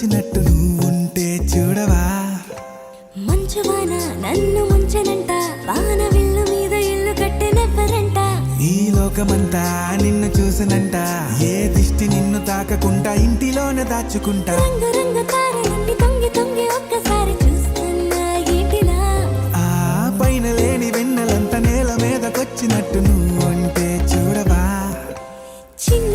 వచ్చినట్టు నువ్వుంటే చూడవా మంచువాన నన్ను ముంచనంట వాన విల్లు మీద ఇల్లు కట్టెనెవ్వరంట ఈ లోకమంతా నిన్ను చూసనంట ఏ దిష్టి నిన్ను తాకకుండా ఇంటిలోనే దాచుకుంటా రంగు రంగు తారలన్నీ తొంగి తొంగి ఒక్కసారి చూస్తున్నా ఏంటిలా ఆ పైన లేని వెన్నెలంత నేల మీదకొచ్చినట్టు నువ్వుంటే చూడవా చిన్న